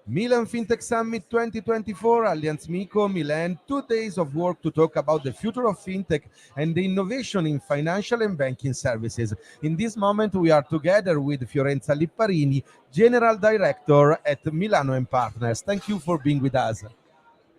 Milan FinTech Summit 2024, Allianz MiCo, Milan, 2 days of work to talk about the future of FinTech and the innovation in financial and banking services. In this moment, we are together with Fiorenza Lipparini, General Director at Milano & Partners. Thank you for being with us.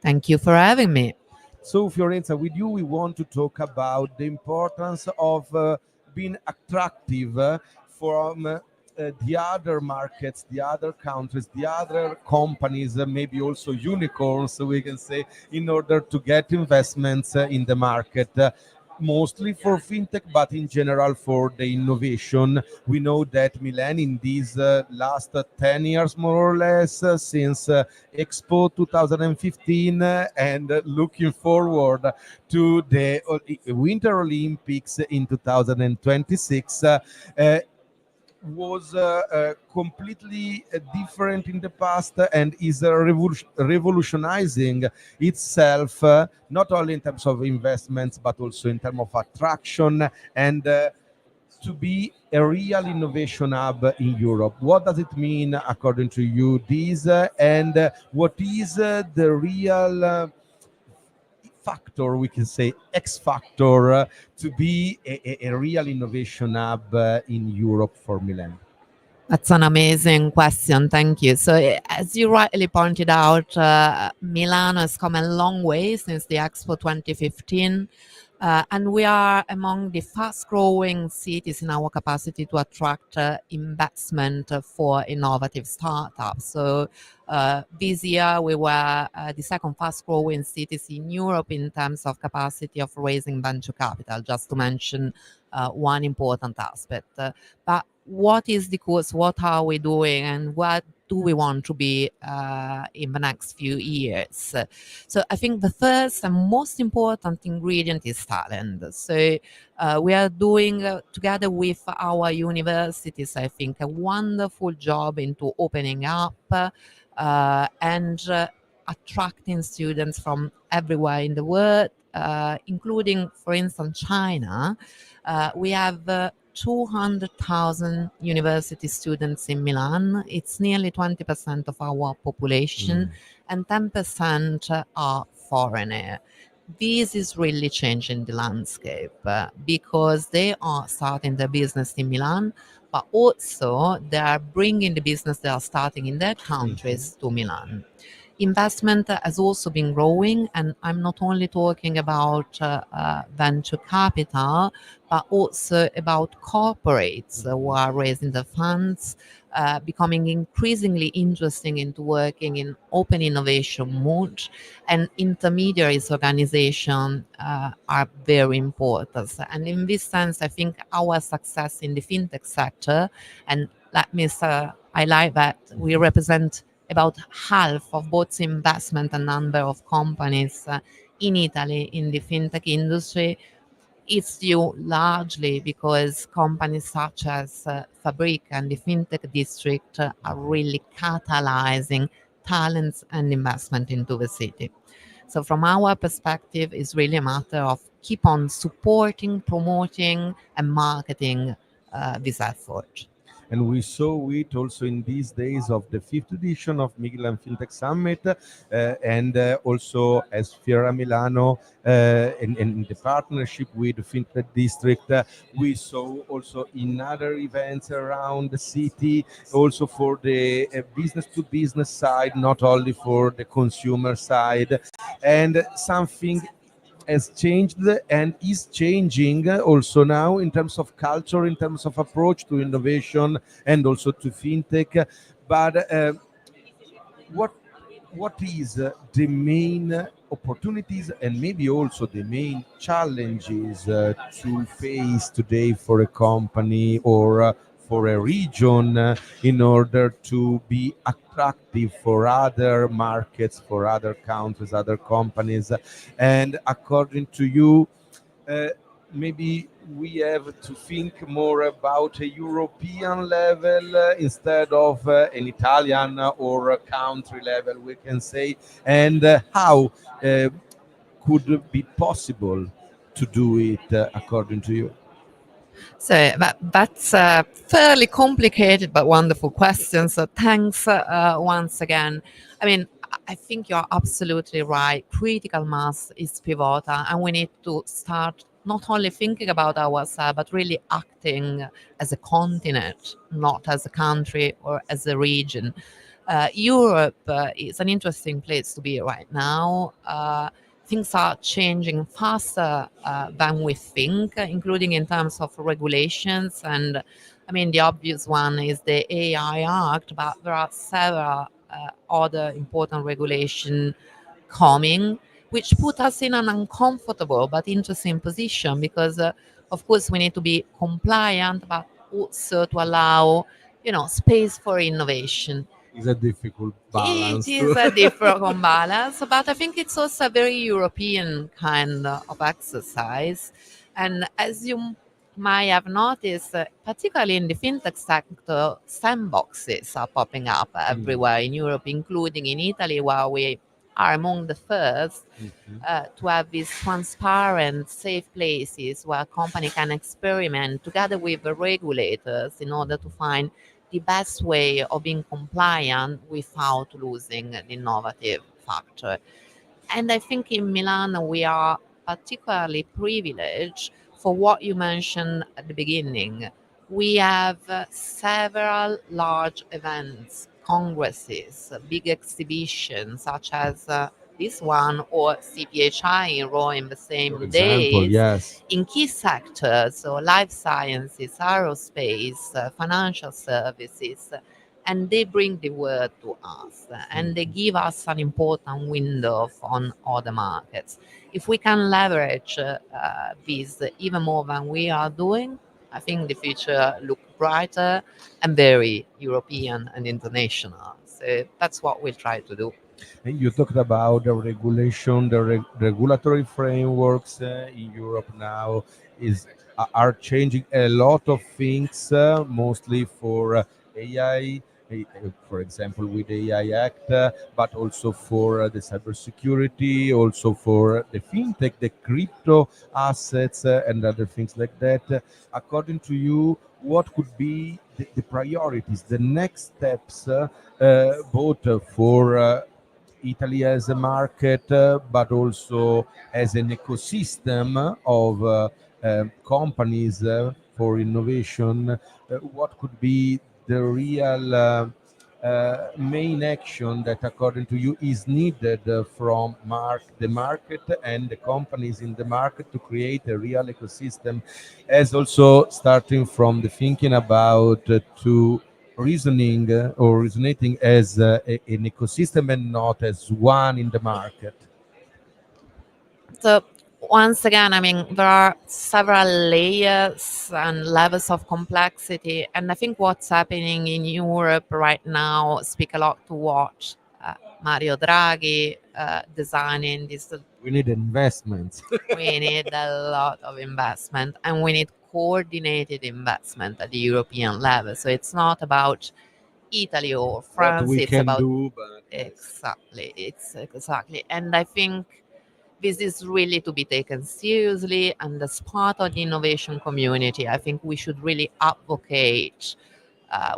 Thank you for having me. So, Fiorenza, with you, we want to talk about the importance of being attractive from the other markets, the other countries, the other companies, maybe also unicorns, we can say, in order to get investments in the market. Mostly for fintech, but in general for the innovation. We know that Milan in these last 10 years, more or less, since Expo 2015, and looking forward to the Winter Olympics in 2026, was completely different in the past and is revolutionizing itself, not only in terms of investments, but also in terms of attraction and to be a real innovation hub in Europe. What does it mean, according to you, this, and what is the real factor, we can say X factor, to be a real innovation hub in Europe for Milan? That's an amazing question. Thank you. So, as you rightly pointed out, Milano has come a long way since the Expo 2015. And we are among the fast growing cities in our capacity to attract investment for innovative startups. So this year we were the second fast growing cities in Europe in terms of capacity of raising venture capital, just to mention one important aspect. But what is the course? What are we doing? And what do we want to be in the next few years? So I think the first and most important ingredient is talent. So we are doing together with our universities, I think, a wonderful job into opening up and attracting students from everywhere in the world, including, for instance, China. We have 200,000 university students in Milan. It's nearly 20% of our population, and 10% are foreigner. This is really changing the landscape because they are starting their business in Milan, but also they are bringing the business they are starting in their countries to Milan. Investment has also been growing, and I'm not only talking about venture capital, but also about corporates who are raising the funds, becoming increasingly interesting into working in open innovation mode, and intermediaries organization are very important. And in this sense, I think our success in the fintech sector, and let me highlight that we represent about half of both investment and number of companies in Italy in the fintech industry. It's due largely because companies such as Fabric and the fintech district are really catalyzing talents and investment into the city. So from our perspective, it's really a matter of keep on supporting, promoting, and marketing this effort. And we saw it also in these days of the 5th edition of Milan FinTech Summit, and also as Fiera Milano, in the partnership with the FinTech District, we saw also in other events around the city, also for the business to business side, not only for the consumer side, and something has changed and is changing also now in terms of culture, in terms of approach to innovation and also to fintech. But what is the main opportunities and maybe also the main challenges to face today for a company or for a region in order to be attractive for other markets, for other countries, other companies? And according to you, maybe we have to think more about a European level instead of an Italian or a country level, we can say, and how could it be possible to do it according to you? So that's a fairly complicated but wonderful question. So thanks once again. I mean, I think you're absolutely right. Critical mass is pivotal, and we need to start not only thinking about ourselves, but really acting as a continent, not as a country or as a region. Europe is an interesting place to be right now. Things are changing faster than we think, including in terms of regulations. And I mean, the obvious one is the AI Act, but there are several other important regulations coming, which put us in an uncomfortable but interesting position because, of course, we need to be compliant, but also to allow, space for innovation. It's a difficult It balance is too. a different balance, but I think it's also a very European kind of exercise. And as you might have noticed, particularly in the fintech sector, sandboxes are popping up Mm. everywhere in Europe, including in Italy, where we are among the first Mhm. to have these transparent, safe places where a company can experiment together with the regulators in order to find the best way of being compliant without losing the innovative factor. And I think in Milan, we are particularly privileged for what you mentioned at the beginning. We have several large events, congresses, big exhibitions, such as this one or CPHI in Rome in the For same example, days, yes. in key sectors, so life sciences, aerospace, financial services, and they bring the word to us and they give us an important window on other markets. If we can leverage this even more than we are doing, I think the future look brighter and very European and international. So that's what we'll try to do. And you talked about the regulation, the regulatory frameworks in Europe now is are changing a lot of things, mostly for AI. For example, with the AI Act, but also for the cybersecurity, also for the fintech, the crypto assets, and other things like that. According to you, what could be the priorities, the next steps, both for Italy as a market, but also as an ecosystem of companies for innovation? What could be the real main action that, according to you, is needed from the market and the companies in the market to create a real ecosystem, as also starting from the thinking about to reasoning or resonating as an ecosystem and not as one in the market. So once again, I mean, there are several layers and levels of complexity, and I think what's happening in Europe right now speak a lot to what Mario Draghi designing this. We need investments. We need a lot of investment, and we need coordinated investment at the European level. So it's not about Italy or What France; we it's can about do, but yes. exactly. It's exactly, and I think this is really to be taken seriously. And as part of the innovation community, I think we should really advocate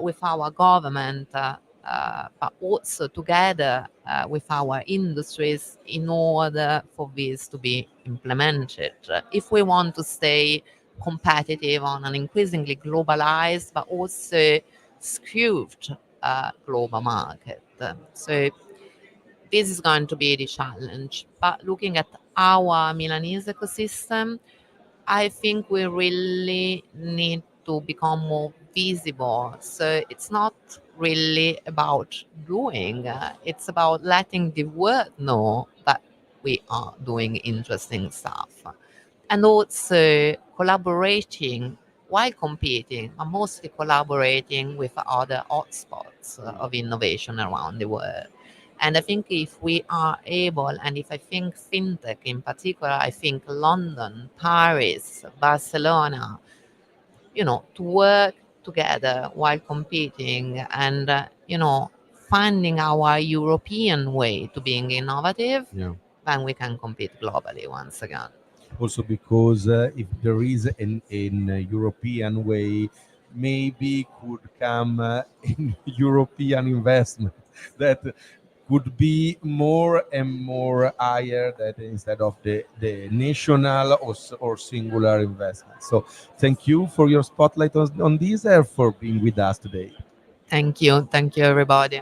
with our government, but also together with our industries in order for this to be implemented. If we want to stay competitive on an increasingly globalized but also skewed global market. So this is going to be the challenge. But looking at our Milanese ecosystem, I think we really need to become more visible. So it's not really about doing, it's about letting the world know that we are doing interesting stuff. And also collaborating while competing, but mostly collaborating with other hotspots of innovation around the world. And I think if we are able, and if I think fintech in particular, I think London, Paris, Barcelona, to work together while competing and, finding our European way to being innovative, Yeah. then we can compete globally once again. also because if there is an European way, maybe could come in European investment that could be more and more higher that instead of the national or singular investment. So thank you for your spotlight on this and for being with us today. Thank you. Thank you, everybody.